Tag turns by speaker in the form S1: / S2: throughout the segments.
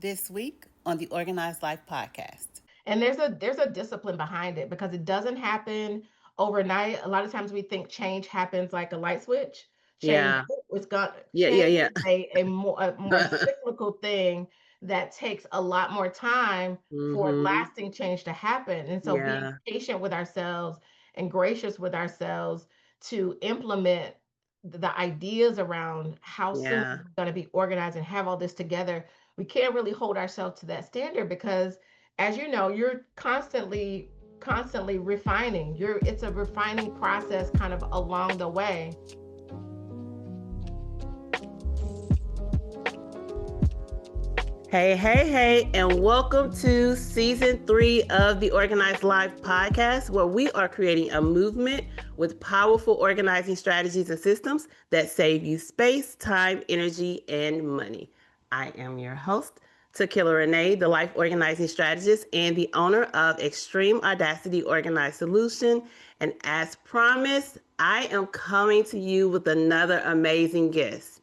S1: This week on the Organized Life podcast.
S2: And there's a discipline behind it because it doesn't happen overnight. A lot of times we think change happens like a light switch. Change
S3: Yeah.
S2: is got
S3: Yeah, yeah,
S2: change
S3: yeah.
S2: is a more cyclical thing that takes a lot more time for
S3: Mm-hmm.
S2: lasting change to happen. And so being
S3: Yeah.
S2: patient with ourselves and gracious with ourselves to implement the ideas around how soon
S3: Yeah.
S2: we're going to be organized and have all this together, we can't really hold ourselves to that standard because, as you know, you're constantly refining. It's a refining process kind of along the way.
S3: Hey, hey, hey, and welcome to season 3 of the Organized Life podcast, where we are creating a movement with powerful organizing strategies and systems that save you space, time, energy, and money. I am your host, TakillaRene, the life organizing strategist and the owner of Xtreme Audacity Organized Solution. And as promised, I am coming to you with another amazing guest.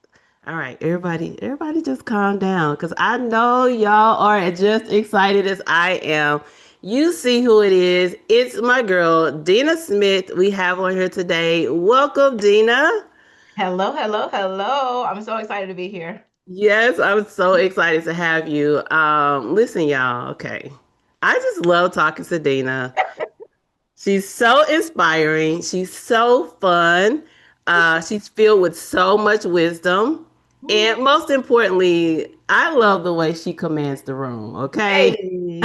S3: All right, everybody just calm down because I know y'all are just excited as I am. You see who it is. It's my girl, Dina Smith, we have on here today. Welcome, Dina.
S2: Hello, hello, hello. I'm so excited to be here.
S3: Yes, I'm so excited to have you. Listen, y'all, okay. I just love talking to Dina. She's so inspiring. She's so fun. She's filled with so much wisdom. And most importantly, I love the way she commands the room. Okay.
S2: Hey.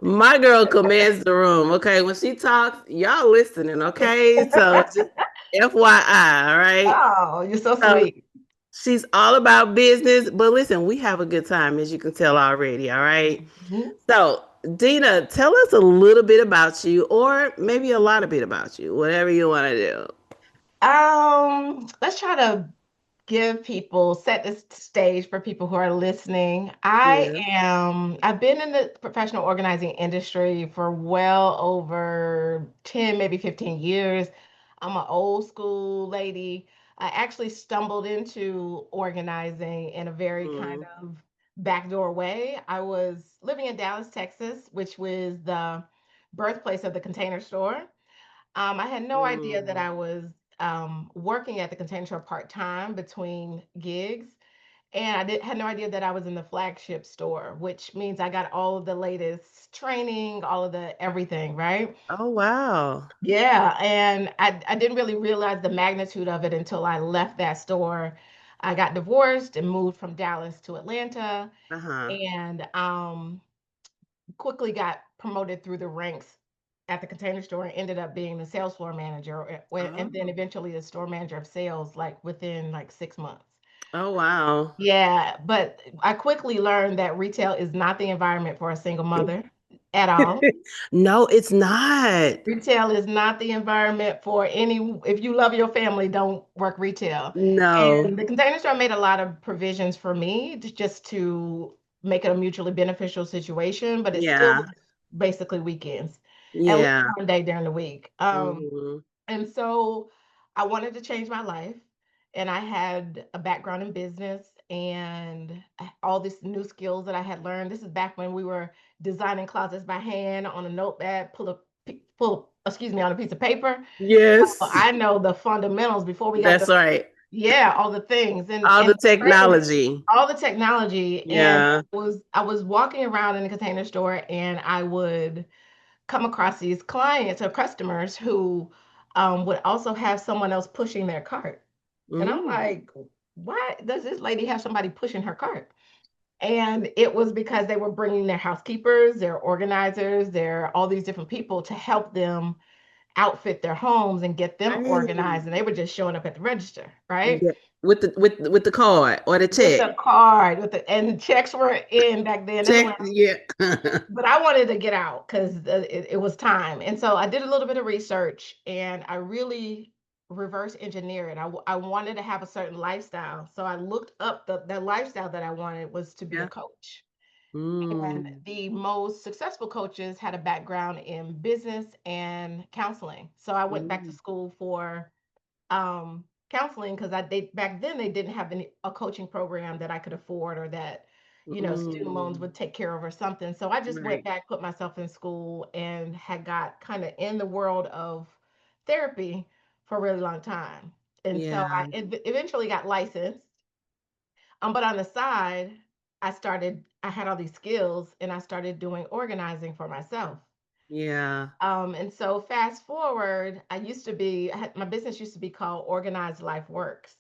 S3: My girl commands the room. Okay. When she talks, y'all listening. Okay. So just FYI. All right.
S2: Oh, you're so
S3: So
S2: sweet.
S3: she's all about business. But listen, we have a good time, as you can tell already. All right.
S2: Mhm.
S3: So, Dina, tell us a little bit about you, or maybe a lot of bit about you, whatever you want to do.
S2: Let's try to set this stage for people who are listening.
S3: Yeah.
S2: I've been in the professional organizing industry for well over 10, maybe 15 years. I'm an old school lady. I actually stumbled into organizing in a very kind
S3: Mm,
S2: of backdoor way. I was living in Dallas, Texas, which was the birthplace of the Container Store. I had no idea that
S3: mm.
S2: I was working at the Container Store part time between gigs, and had no idea that I was in the flagship store, which means I got all of the latest training, all of the everything, right?
S3: Oh, wow.
S2: Yeah, and I didn't really realize the magnitude of it until I left that store. I got divorced and moved from Dallas to Atlanta,
S3: Uh-huh.
S2: and quickly got promoted through the ranks at the Container Store and ended up being the sales floor manager and then
S3: Oh,
S2: eventually the store manager of sales like within like 6 months.
S3: oh, wow.
S2: Yeah, but I quickly learned that retail is not the environment for a single mother at all.
S3: No, it's not.
S2: Retail is not the environment for any, if you love your family, don't work retail.
S3: No.
S2: And the Container Store made a lot of provisions for me just to make it a mutually beneficial situation, but it still
S3: Yeah.
S2: was basically weekends, at least
S3: Yeah.
S2: one day during the week.
S3: Hmm.
S2: And so I wanted to change my life, and I had a background in business and all these new skills that I had learned. This is back when we were designing closets by hand on a notepad, excuse me, on a piece of paper. So
S3: Yes,
S2: I know the fundamentals before we got
S3: that's
S2: the,
S3: right.
S2: yeah, all the things
S3: All
S2: and
S3: the
S2: it's crazy,
S3: technology.
S2: all the technology. And
S3: Yeah.
S2: I was walking around in the Container Store, and I would come across these clients or customers who would also have someone else pushing their cart. And I'm
S3: Mm.
S2: like, why does this lady have somebody pushing her cart? And it was because they were bringing their housekeepers, their organizers, their all these different people to help them outfit their homes and get them
S3: Right.
S2: organized. And they were just showing up at the register, right?
S3: Yeah. With the card or the
S2: With
S3: check.
S2: the card, and checks were in back then. They
S3: Check.
S2: were,
S3: Yeah.
S2: but I wanted to get out because it was time. And so I did a little bit of research and I really reverse engineer it. I wanted to have a certain lifestyle. So I looked up the lifestyle that I wanted was to be a
S3: Yeah.
S2: coach. And
S3: Mm.
S2: the most successful coaches had a background in business and counseling. So I went back to
S3: Mm.
S2: school for um, counseling because back then they didn't have a coaching program that I could afford, or that, student loans
S3: Mm,
S2: would take care of or something. So I just went
S3: right.
S2: back, put myself in school, and had got kind of in the world of therapy for a really long time. And so
S3: Yeah.
S2: eventually got licensed. But on the side, I had all these skills, and I started doing organizing for myself.
S3: Yeah.
S2: And so fast forward, my business used to be called Organized Life Works.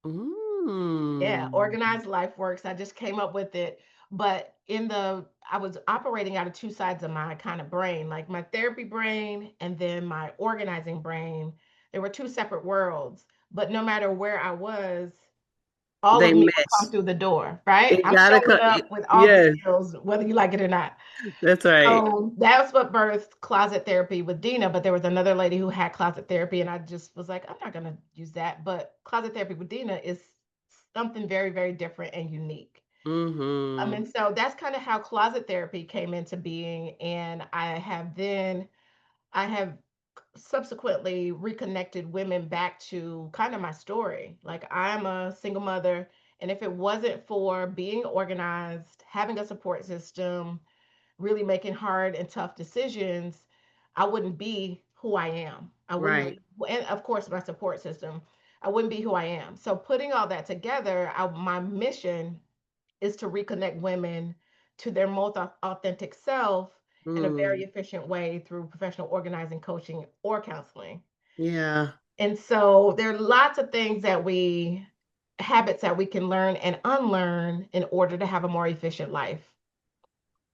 S2: Yeah,
S3: Mm.
S2: Organized Life Works. I just came up with it. But I was operating out of two sides of my kind of brain, like my therapy brain and then my organizing brain. There were two separate worlds, but no matter where I was, all
S3: They
S2: of me would come
S3: mesh.
S2: through the door, right?
S3: It
S2: I'm
S3: gotta
S2: showing
S3: come.
S2: up with all the
S3: Yes,
S2: skills, whether you like it or not.
S3: that's right.
S2: So that's what birthed closet therapy with Dina. But there was another lady who had closet therapy, and I just was like, I'm not gonna use that. But closet therapy with Dina is something very, very different and unique.
S3: Mm-hmm.
S2: And so that's kind of how closet therapy came into being. And I have subsequently reconnected women back to kind of my story. Like, I'm a single mother, and if it wasn't for being organized, having a support system, really making hard and tough decisions, I wouldn't be who I am. I wouldn't
S3: Right.
S2: be, and of course, my support system, I wouldn't be who I am. So, putting all that together, my mission is to reconnect women to their most authentic self in a very
S3: Mm.
S2: efficient way through professional organizing, coaching, or counseling.
S3: Yeah.
S2: And so, there are lots of habits that we can learn and unlearn in order to have a more efficient life.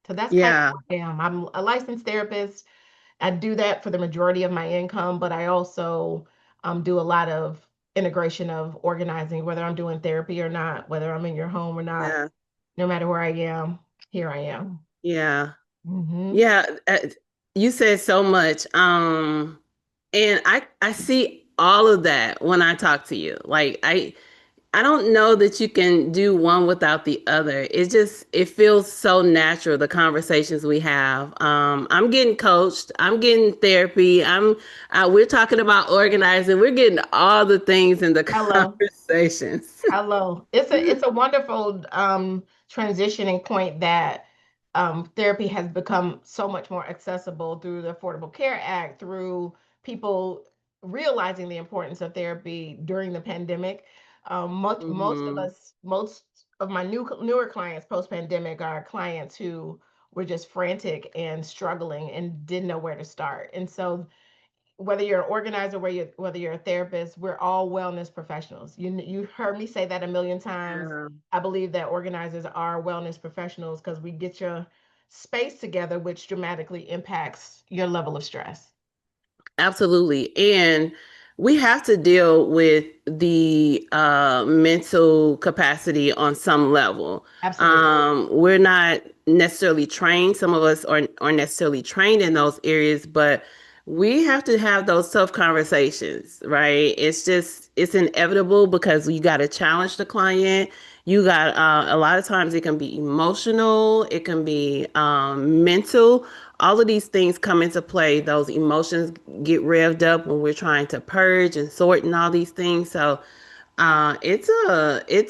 S2: So that's kind of
S3: Yeah.
S2: who I am. I'm a licensed therapist. I do that for the majority of my income, but I also do a lot of integration of organizing, whether I'm doing therapy or not, whether I'm in your home or not,
S3: Yeah.
S2: no matter where I am, here I am.
S3: Yeah.
S2: Hmm.
S3: Yeah. You said so much. And I see all of that when I talk to you. Like I don't know that you can do one without the other. It feels so natural, the conversations we have. I'm getting coached. I'm getting therapy. We're talking about organizing. We're getting all the things in the
S2: Hello.
S3: conversations.
S2: Hello. It's a wonderful transitioning point that therapy has become so much more accessible through the Affordable Care Act, through people realizing the importance of therapy during the pandemic.
S3: Hmm.
S2: Most of my newer clients post pandemic are clients who were just frantic and struggling and didn't know where to start. And so whether you're an organizer, whether you're a therapist, we're all wellness professionals. You heard me say that a million times.
S3: Yeah.
S2: I believe that organizers are wellness professionals because we get your space together, which dramatically impacts your level of stress.
S3: Absolutely. And we have to deal with the mental capacity on some level.
S2: Absolutely.
S3: We're not necessarily trained. Some of us aren't necessarily trained in those areas, but we have to have those tough conversations, right? It's inevitable because you got to challenge the client. You got a lot of times it can be emotional, it can be mental. All of these things come into play. Those emotions get revved up when we're trying to purge and sort and all these things. So it's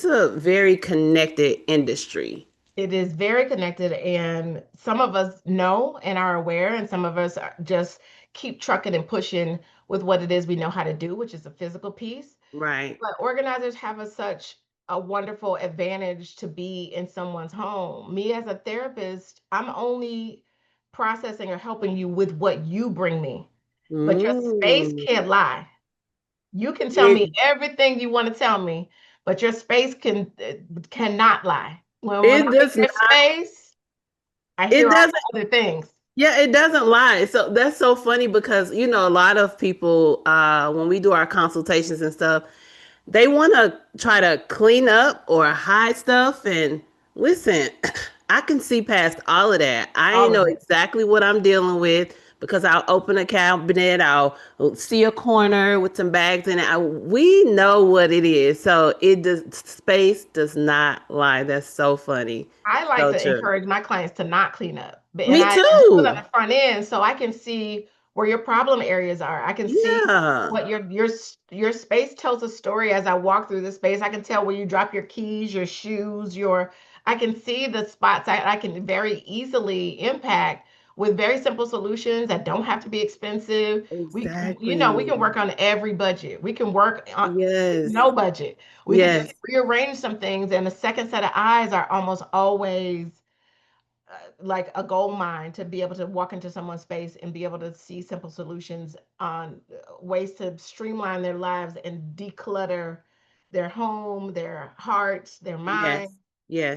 S3: a very connected industry.
S2: It is very connected, and some of us know and are aware, and some of us just keep trucking and pushing with what it is we know how to do, which is a physical piece.
S3: Right.
S2: But organizers have such a wonderful advantage to be in someone's home. Me as a therapist, I'm only processing or helping you with what you bring me. But your space
S3: Mm.
S2: can't lie. You can tell me
S3: It
S2: everything you want to tell me, but your space cannot lie. When
S3: it
S2: I'm in
S3: does
S2: your
S3: not.
S2: space, I
S3: It
S2: hear all
S3: doesn't.
S2: the other things.
S3: Yeah, it doesn't lie. So that's so funny because a lot of people when we do our consultations and stuff, they want to try to clean up or hide stuff. And listen, I can see past all of that. I
S2: All
S3: know
S2: of it.
S3: exactly what I'm dealing with because I'll open a cabinet, I'll see a corner with some bags in it. We know what it is. So space does not lie. That's so funny.
S2: I like
S3: So
S2: to
S3: true.
S2: encourage my clients to not clean up, and
S3: Me
S2: I do it on
S3: too.
S2: the front end so I can see where your problem areas are. I can see
S3: Yeah,
S2: what your space tells a story as I walk through the space. I can tell where you drop your keys, your shoes, your I can see the spots I can very easily impact with very simple solutions that don't have to be expensive. We can
S3: exactly.
S2: work on every budget. We can work on
S3: Yes,
S2: no budget. We can just
S3: yes,
S2: rearrange some things, and the second set of eyes are almost always like a gold mine to be able to walk into someone's space and be able to see simple solutions on ways to streamline their lives and declutter their home, their hearts, their mind,
S3: yes,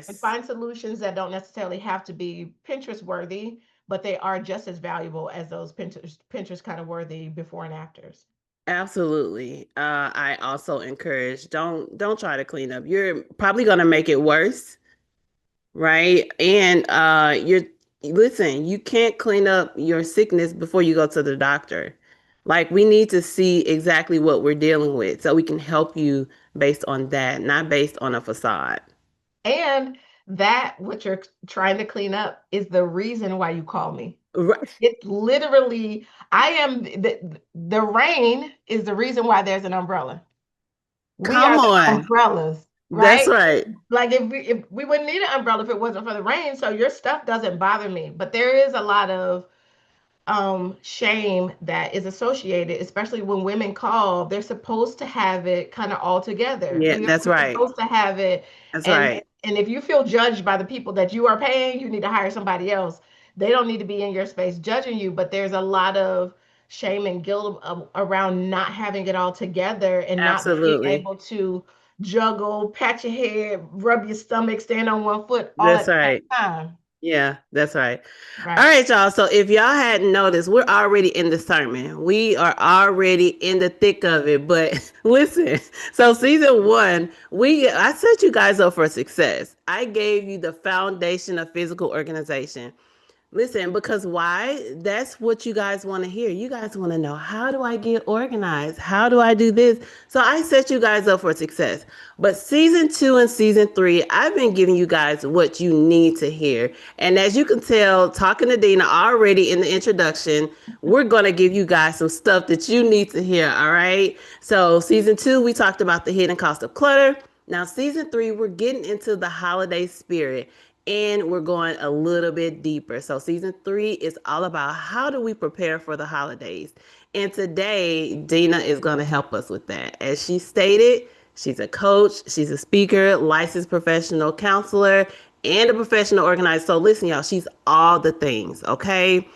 S2: and
S3: yes.
S2: find solutions that don't necessarily have to be Pinterest worthy, but they are just as valuable as those Pinterest kind of worthy before and afters.
S3: Absolutely. I also encourage don't try to clean up. You're probably gonna make it worse, right? And you're listen, you can't clean up your sickness before you go to the doctor. Like we need to see exactly what we're dealing with so we can help you based on that, not based on a facade.
S2: And that what you're trying to clean up is the reason why you call me.
S3: Right.
S2: It's literally, I am the rain is the reason why there's an umbrella. We
S3: Come
S2: are the
S3: on.
S2: umbrellas,
S3: That's
S2: right?
S3: right.
S2: Like if we wouldn't need an umbrella if it wasn't for the rain. So your stuff doesn't bother me. But there is a lot of shame that is associated, especially when women call. They're supposed to have it kind of all together.
S3: Yeah,
S2: We're
S3: that's right.
S2: supposed to have it,
S3: That's
S2: and
S3: right.
S2: and if you feel judged by the people that you are paying, you need to hire somebody else. They don't need to be in your space judging you, but there's a lot of shame and guilt around not having it all together and not being
S3: Absolutely.
S2: able to juggle, pat your head, rub your stomach, stand on one foot all
S3: That's
S2: at the
S3: right.
S2: same time.
S3: Yeah, that's right. All
S2: Right.
S3: right, y'all. So if y'all hadn't noticed, we're already in the sermon. We are already in the thick of it. But listen, so season one, I set you guys up for success. I gave you the foundation of physical organization. Listen, because why? That's what you guys want to hear. You guys want to know, how do I get organized? How do I do this? So I set you guys up for success. But season two and season three, I've been giving you guys what you need to hear. And as you can tell, talking to Dina already in the introduction, we're going to give you guys some stuff that you need to hear. All right. So season two, we talked about the hidden cost of clutter. Now, season three, we're getting into the holiday spirit and we're going a little bit deeper. So, season three is all about how do we prepare for the holidays. And today, Dina is going to help us with that. As she stated, she's a coach, she's a speaker, licensed professional counselor, and a professional organizer. So, listen, y'all, she's all the things, okay?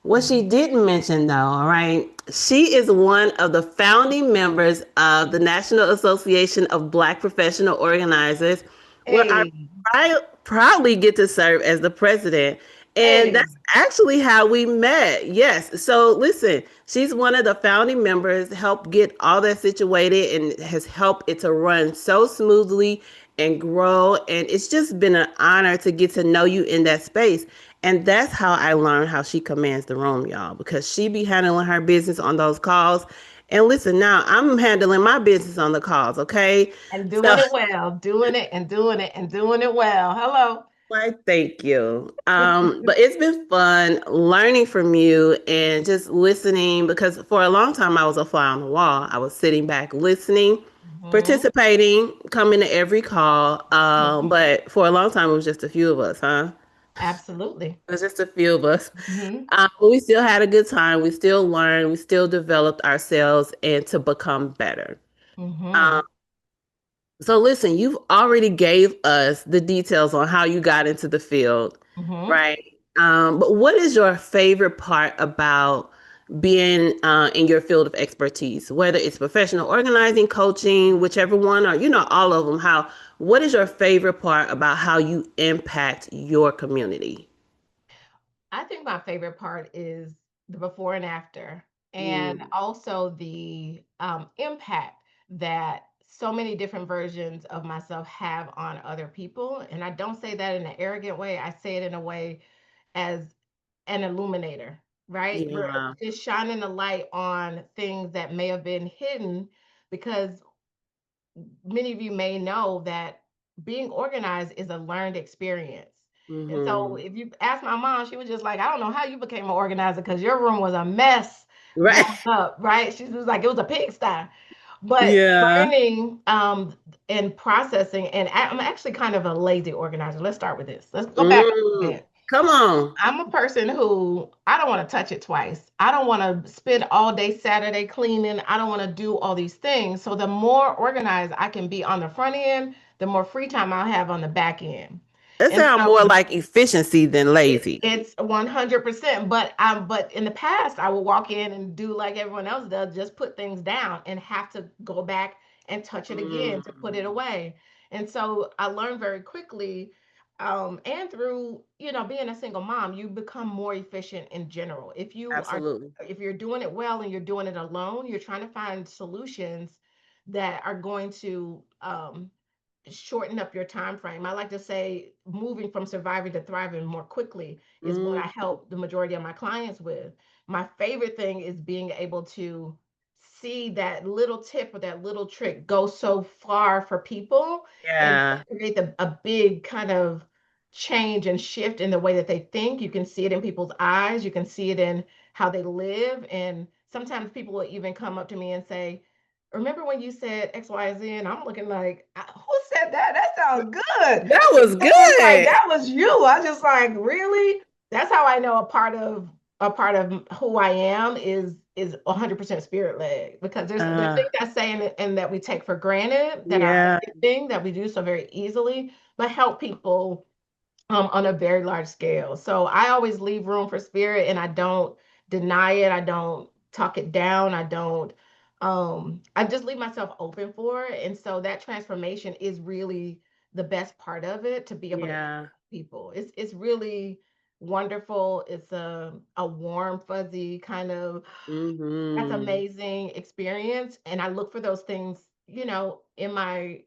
S3: What she didn't mention, though, all right, she is one of the founding members of the National Association of Black Professional Organizers, where
S2: Hey,
S3: I proudly get to serve as the president. And
S2: hey.
S3: that's actually how we met. Yes. So listen, she's one of the founding members, helped get all that situated and has helped it to run so smoothly and grow. And it's just been an honor to get to know you in that space. And that's how I learned how she commands the room, y'all, because she be handling her business on those calls. And listen, now I'm handling my business on the calls, okay?
S2: And
S3: So
S2: doing it well, doing it and doing it and doing it well. Hello.
S3: why, thank you. But it's been fun learning from you and just listening because for a long time I was a fly on the wall. I was sitting back listening,
S2: Hmm.
S3: participating, coming to every call. But for a long time it was just a few of us, huh?
S2: Absolutely.
S3: It was just a few of us.
S2: Hmm.
S3: But we still had a good time. We still learned. We still developed ourselves and to become better. Um,
S2: Hmm.
S3: So listen, you've already gave us the details on how you got into the field,
S2: Hmm.
S3: right? But what is your favorite part about being in your field of expertise, whether it's professional organizing, coaching, whichever one, or all of them? What is your favorite part about how you impact your community?
S2: I think my favorite part is the before and after, and
S3: Mm,
S2: also the impact that so many different versions of myself have on other people. And I don't say that in an arrogant way. I say it in a way as an illuminator, right? We're
S3: yeah.
S2: just shining a light on things that may have been hidden because many of you may know that being organized is a learned experience. And so
S3: Hmm.
S2: if you ask my mom, she was just like, I don't know how you became an organizer because your room was a mess.
S3: Right.
S2: growing up, right? She was like, it was a pigsty. But
S3: Yeah.
S2: learning and processing, and I'm actually kind of a lazy organizer. Let's start with this. Let's go back a little
S3: Mm.
S2: bit.
S3: Come on.
S2: I'm a person who I don't want to touch it twice. I don't want to spend all day Saturday cleaning. I don't want to do all these things. So the more organized I can be on the front end, the more free time I'll have on the back end.
S3: That
S2: And
S3: sounds
S2: so
S3: more like efficiency than lazy.
S2: it's 100%. But in the past, I would walk in and do like everyone else does, just put things down and have to go back and touch it again to put it
S3: Mm.
S2: away. And so I learned very quickly, and through being a single mom, you become more efficient in general.
S3: Absolutely.
S2: If you're doing it well and you're doing it alone, you're trying to find solutions that are going to shorten up your time frame. I like to say moving from surviving to thriving more quickly is what I
S3: Mm.
S2: help the majority of my clients with. My favorite thing is being able to see that little tip or that little trick go so far for people and
S3: Yeah.
S2: create a big kind of change and shift in the way that they think. You can see it in people's eyes, you can see it in how they live. And sometimes people will even come up to me and say, remember when you said X, Y, Z? And I'm looking like, who said that? That sounds good.
S3: That was
S2: It's like
S3: good.
S2: that was you. I just like, really? That's how I know a part of who I am is 100% spirit led, because there's
S3: Uh,
S2: things I say and that we take for granted that are
S3: yeah.
S2: a thing that we do so very easily, but help people on a very large scale. So I always leave room for spirit, and I don't deny it. I don't talk it down. I just leave myself open for it. And so that transformation is really the best part of it, to be able to
S3: Yeah.
S2: people. It's really wonderful. It's a warm, fuzzy kind of that's
S3: Mm-hmm.
S2: amazing experience. And I look for those things, in my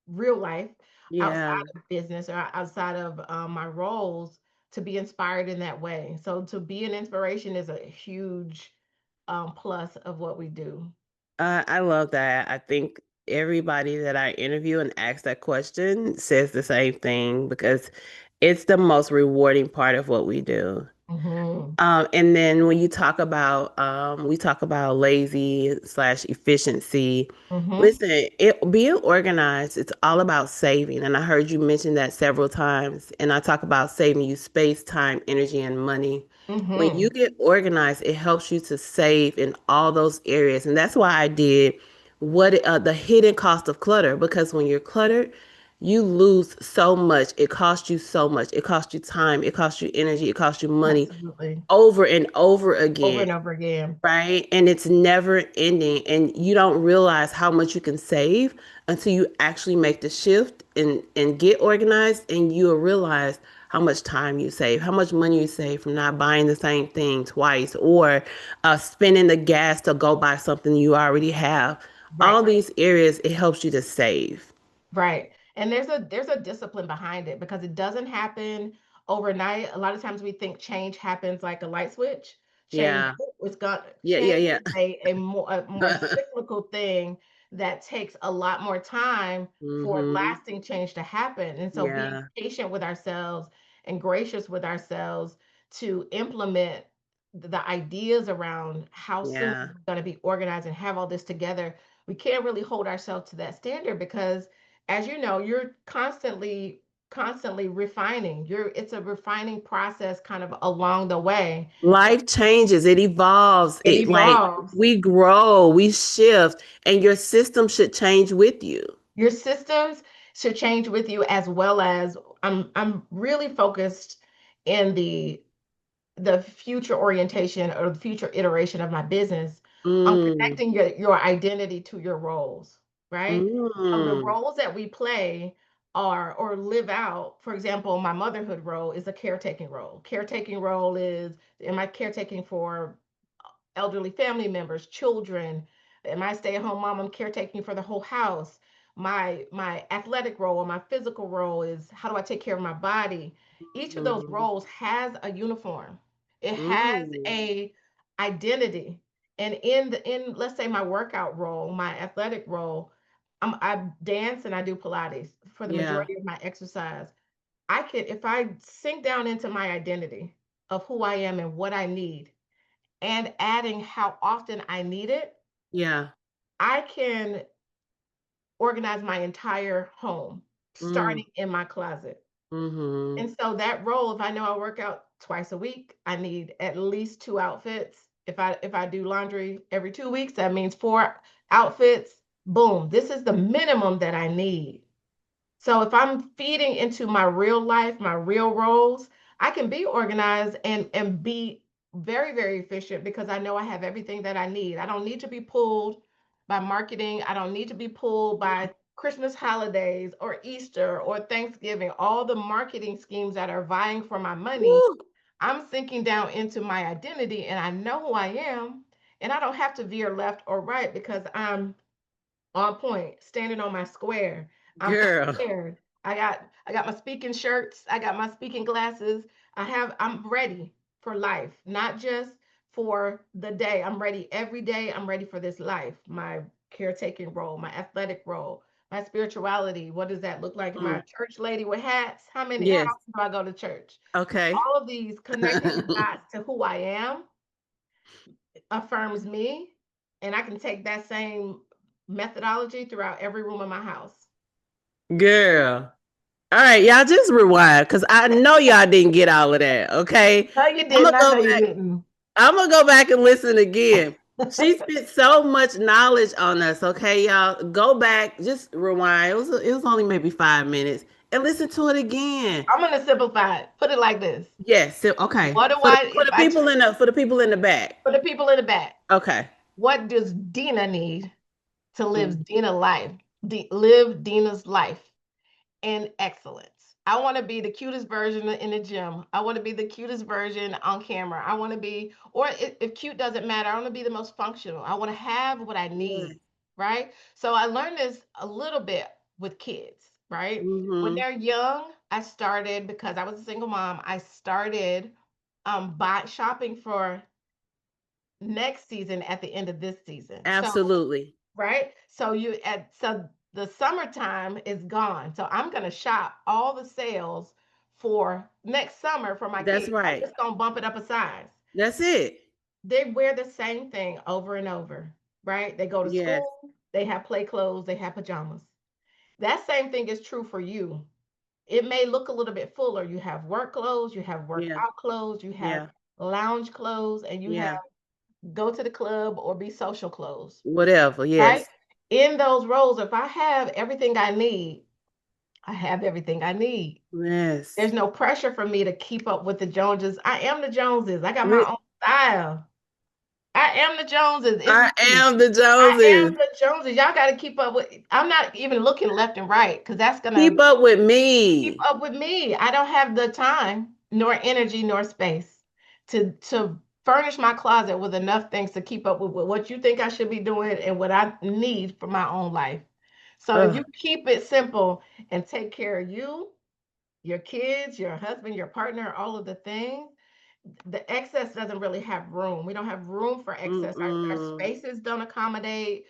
S2: real life,
S3: Yeah.
S2: outside of business or outside of my roles, to be inspired in that way. So to be an inspiration is a huge plus of what we do.
S3: I love that. I think everybody that I interview and ask that question says the same thing because it's the most rewarding part of what we do.
S2: Hmm.
S3: And then when you talk about, we talk about lazy slash efficiency.
S2: Hmm.
S3: Listen, being organized, it's all about saving. And I heard you mention that several times. And I talk about saving you space, time, energy, and money. When you
S2: Hmm.
S3: get organized, it helps you to save in all those areas. And that's why I did the hidden cost of clutter, because when you're cluttered, you lose so much. It costs you so much. It costs you time. It costs you energy. It costs you money
S2: Absolutely.
S3: over and over
S2: Over
S3: again,
S2: and over again.
S3: right? And it's never ending. And you don't realize how much you can save until you actually make the shift and get organized, and you'll realize how much time you save, how much money you save from not buying the same thing twice, or spending the gas to go buy something you already have.
S2: Right.
S3: All these areas, it helps you to save.
S2: Right. And there's a discipline behind it, because it doesn't happen overnight. A lot of times we think change happens like a light switch. Change
S3: Yeah.
S2: it's got
S3: Yeah. Yeah.
S2: change
S3: Yeah.
S2: is a more cyclical thing that takes a lot more time for
S3: Mm-hmm.
S2: lasting change to happen. And so being
S3: Yeah.
S2: patient with ourselves and gracious with ourselves to implement the ideas around how soon
S3: Yeah.
S2: we're going to be organized and have all this together, we can't really hold ourselves to that standard, because as you know, you're constantly refining. It's a refining process kind of along the way. And
S3: Life changes, it evolves,
S2: it
S3: it like
S2: evolves.
S3: we grow, we shift, and your system should change with you.
S2: Your systems should change with you, as well as I'm really focused in the future orientation or the future iteration of my business on
S3: Mm,
S2: connecting your identity to your roles, right? The
S3: mm,
S2: roles that we play are or live out. For example, my motherhood role is a caretaking role. Caretaking role is, am I caretaking for elderly family members, children? Am I stay-at-home mom? I'm caretaking for the whole house. My athletic role or my physical role is, how do I take care of my body? Each of those
S3: mm,
S2: roles has a uniform. It has
S3: mm.
S2: a identity. And in let's say my workout role, my athletic role, I dance and I do Pilates for the
S3: Yeah,
S2: majority of my exercise. I can, if I sink down into my identity of who I am and what I need, and adding how often I need it,
S3: Yeah.
S2: I can organize my entire home,
S3: Mm.
S2: starting in my closet.
S3: Mm-hmm.
S2: And so that role, if I know I work out twice a week, I need at least two outfits. If I do laundry every 2 weeks, that means four outfits. Boom. This is the minimum that I need. So if I'm feeding into my real life, my real roles, I can be organized and be very, very efficient because I know I have everything that I need. I don't need to be pulled by marketing. I don't need to be pulled by Christmas holidays or Easter or Thanksgiving, all the marketing schemes that are vying for my money.
S3: Woo.
S2: I'm sinking down into my identity and I know who I am. And I don't have to veer left or right because I'm on point, standing on my square. I'm
S3: Girl.
S2: prepared. I got my speaking shirts. I got my speaking glasses. I'm ready for life, not just for the day. I'm ready every day. I'm ready for this life. My caretaking role, my athletic role, my spirituality. What does that look like? Am I
S3: Mm.
S2: a church lady with hats? How
S3: Yes.
S2: often do I go to church?
S3: Okay.
S2: All of these connecting the dots to who I am affirms me, and I can take that same methodology throughout every room of my house.
S3: Girl. All right, y'all just rewind because I know y'all didn't get all of that. Okay.
S2: No, you
S3: I'm gonna
S2: didn't. I
S3: go
S2: know you
S3: back.
S2: didn't.
S3: I'm gonna go back and listen again. She spent so much knowledge on us. Okay, y'all. Go back, just rewind. It was only maybe 5 minutes and listen to it again.
S2: I'm gonna simplify it. Put it like this.
S3: Yes. Okay.
S2: What do
S3: For the
S2: I
S3: for
S2: if
S3: the
S2: I
S3: people in the back.
S2: for the people in the back?
S3: Okay.
S2: What does Dina need to
S3: Mm.
S2: live Dina's life in excellence? I want to be the cutest version in the gym. I want to be the cutest version on camera. I want to be, or if cute doesn't matter, I want to be the most functional. I want to have what I
S3: Yes.
S2: need, right? So I learned this a little bit with kids, right? When
S3: Mm-hmm.
S2: they're young, I started because I was a single mom. I started buy shopping for next season at the end of this season. So
S3: Absolutely.
S2: right? So the summertime is gone. So I'm gonna shop all the sales for next summer for my
S3: That's
S2: kids. I'm
S3: right.
S2: just gonna bump it up a size.
S3: That's it.
S2: They wear the same thing over and over, right? They go to
S3: Yes.
S2: school, they have play clothes, they have pajamas. That same thing is true for you. It may look a little bit fuller. You have work clothes, you have
S3: Yeah.
S2: workout clothes, you have
S3: Yeah.
S2: lounge clothes, and you have
S3: Yeah.
S2: go to the club or be social clothes,
S3: Whatever.
S2: right?
S3: Yes.
S2: In those roles, if I have everything I need, I have everything I need.
S3: Yes.
S2: There's no pressure for me to keep up with the Joneses. I am the Joneses. I got my
S3: We,
S2: own style. I am the Joneses. It's
S3: I
S2: me.
S3: am the
S2: I am
S3: Joneses.
S2: the Joneses. Y'all got to keep up with. I'm not even looking left and right because that's gonna
S3: Keep up with
S2: keep
S3: me.
S2: up with me. I don't have the time, nor energy, nor space to furnish my closet with enough things to keep up with what you think I should be doing and what I need for my own life. So if you
S3: Ugh.
S2: keep it simple and take care of you, your kids, your husband, your partner, all of the things, the excess doesn't really have room. We don't have room for excess. Our
S3: Mm-mm.
S2: spaces don't accommodate.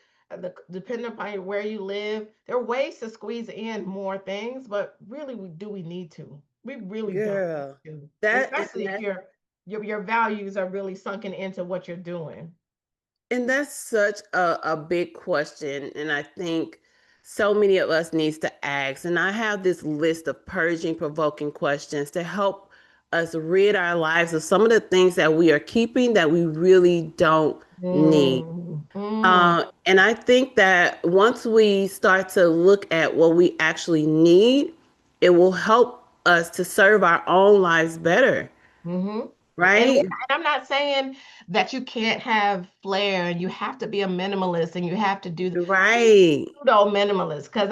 S2: Depending upon where you live, there are ways to squeeze in more things, but really, we need to? We really don't need
S3: Girl.
S2: to,
S3: That and
S2: especially if
S3: that
S2: your values are really sunken into what you're doing.
S3: and that's such a big question. And I think so many of us needs to ask. And I have this list of purging, provoking questions to help us rid our lives of some of the things that we are keeping that we really don't need.
S2: Mm, mm,
S3: And I think that once we start to look at what we actually need, it will help us to serve our own lives better,
S2: hmm And
S3: right?
S2: I'm not saying that you can't have flair and you have to be a minimalist and you have to do
S3: Right.
S2: pseudo minimalist because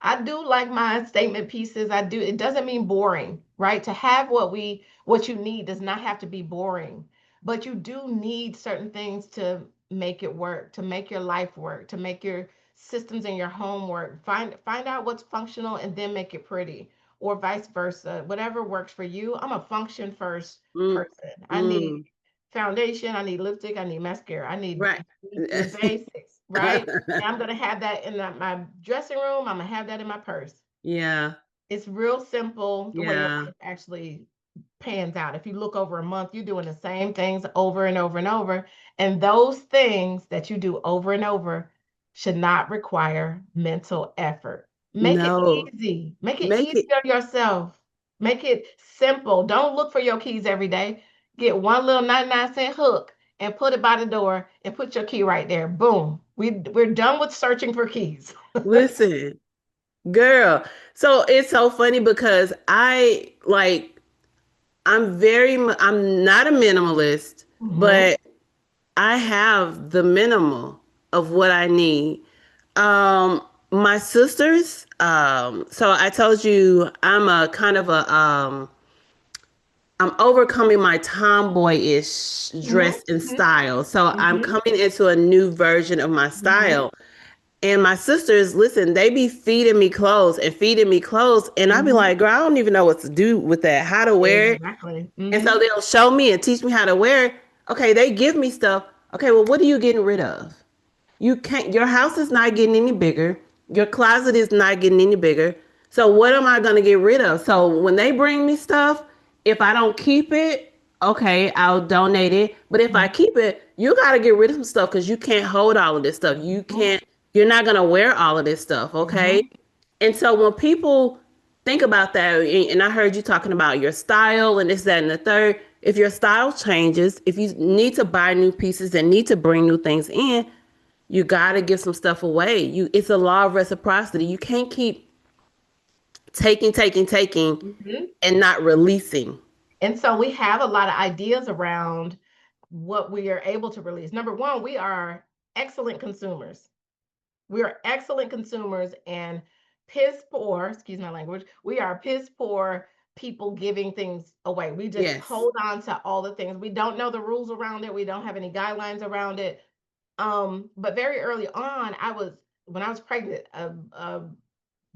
S2: I do like my statement pieces. I do. It doesn't mean boring, right? To have what you need does not have to be boring, but you do need certain things to make it work, to make your life work, to make your systems in your home work. Find out what's functional and then make it pretty, or vice versa. Whatever works for you. I'm a function first
S3: Mm,
S2: person. I need
S3: mm,
S2: foundation. I need lipstick. I need mascara. I need
S3: right.
S2: the basics, right? And I'm gonna have that in my dressing room. I'm gonna have that in my purse.
S3: Yeah.
S2: It's real simple the way your
S3: Yeah.
S2: life actually pans out. If you look over a month, you're doing the same things over and over and over. And those things that you do over and over should not require mental effort. Make it
S3: No,
S2: easy. Make it
S3: make
S2: easy
S3: it.
S2: on yourself. Make it simple. Don't look for your keys every day. Get one little 99-cent hook and put it by the door and put your key right there. Boom. We're done with searching for keys.
S3: Listen, girl. So it's so funny because I'm not a minimalist,
S2: Mhm.
S3: but I have the minimal of what I need. My sisters, so I told you I'm a kind of a I'm overcoming my tomboyish
S2: Mhm.
S3: dress and
S2: Mhm.
S3: style. So I'm
S2: Mhm.
S3: coming into a new version of my
S2: Mhm.
S3: style. And my sisters, listen, they be feeding me clothes and feeding me clothes. And I be
S2: Mhm.
S3: like, girl, I don't even know what to do with that, how to wear it.
S2: Exactly.
S3: And so
S2: Mhm.
S3: they'll show me and teach me how to wear it. Okay, they give me stuff. Okay, well, what are you getting rid of? You can't, your house is not getting any bigger. Your closet is not getting any bigger. So what am I going to get rid of? So when they bring me stuff, if I don't keep it, okay, I'll donate it. But if I
S2: Mhm.
S3: keep it, you got to get rid of some stuff because you can't hold all of this stuff. You're not going to wear all of this stuff, okay?
S2: Mhm.
S3: And so when people think about that, and I heard you talking about your style and this, that, and the third, if your style changes, if you need to buy new pieces and need to bring new things in, you got to give some stuff away. It's a law of reciprocity. You can't keep taking
S2: Mhm.
S3: and not releasing.
S2: And so we have a lot of ideas around what we are able to release. Number one, we are excellent consumers. We are excellent consumers and piss poor, excuse my language, we are piss poor people giving things away. We just
S3: Yes.
S2: hold on to all the things. We don't know the rules around it. We don't have any guidelines around it. But very early on, when I was pregnant, a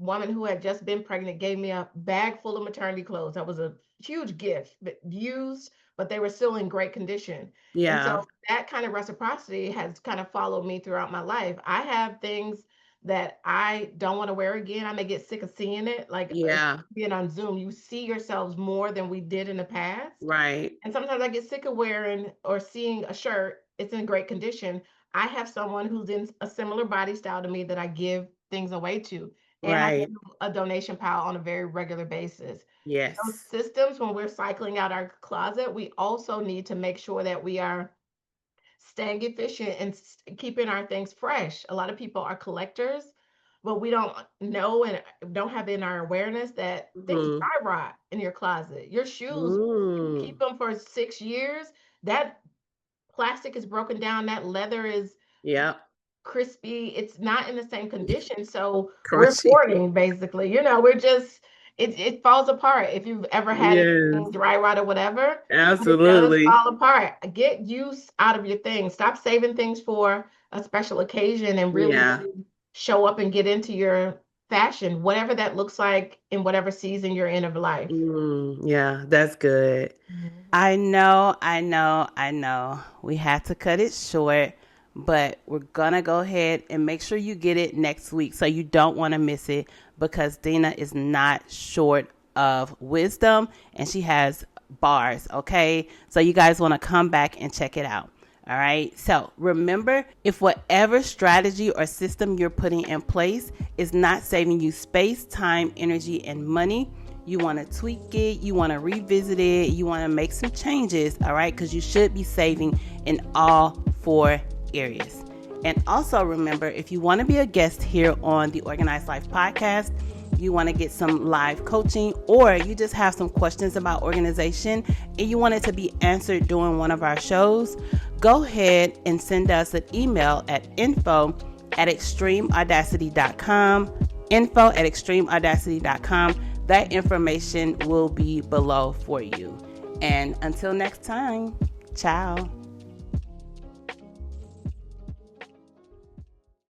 S2: woman who had just been pregnant gave me a bag full of maternity clothes. That was a huge gift, but used, but they were still in great condition. And so
S3: Yeah.
S2: that kind of reciprocity has kind of followed me throughout my life. I have things that I don't want to wear again. I may get sick of seeing it, like
S3: Yeah.
S2: being on Zoom. You see yourselves more than we did in the past.
S3: Right.
S2: And sometimes I get sick of wearing or seeing a shirt, it's in great condition. I have someone who's in a similar body style to me that I give things away to. And I
S3: Right.
S2: do a donation pile on a very regular basis. Those
S3: Yes.
S2: systems, when we're cycling out our closet, we also need to make sure that we are staying efficient and keeping our things fresh. A lot of people are collectors, but we don't know and don't have in our awareness that things
S3: Hmm.
S2: dry rot in your closet. Your shoes, you keep
S3: Mm.
S2: them for 6 years. That plastic is broken down. That leather is
S3: Yep.
S2: crispy. It's not in the same condition. So we're
S3: Crunchy.
S2: hoarding basically. We're just it falls apart if you've ever had anything
S3: Yes.
S2: dry rot or whatever, but it does
S3: Absolutely.
S2: fall apart. Get use out of your things. Stop saving things for a special occasion and really
S3: Yeah.
S2: show up and get into your fashion, whatever that looks like in whatever season you're in of life.
S3: Yeah, that's good.
S2: Mhm.
S1: I know. We had to cut it short, but we're going to go ahead and make sure you get it next week so you don't want to miss it because Dina is not short of wisdom and she has bars, okay? So you guys want to come back and check it out. All right. So remember, if whatever strategy or system you're putting in place is not saving you space, time, energy, and money, you want to tweak it, you want to revisit it, you want to make some changes. All right. Because you should be saving in all 4 areas. And also remember, if you want to be a guest here on the Organized Life podcast, you want to get some live coaching, or you just have some questions about organization and you want it to be answered during one of our shows, go ahead and send us an email at info@xtremeaudacity.com. info@xtremeaudacity.com. That information will be below for you. And until next time, ciao.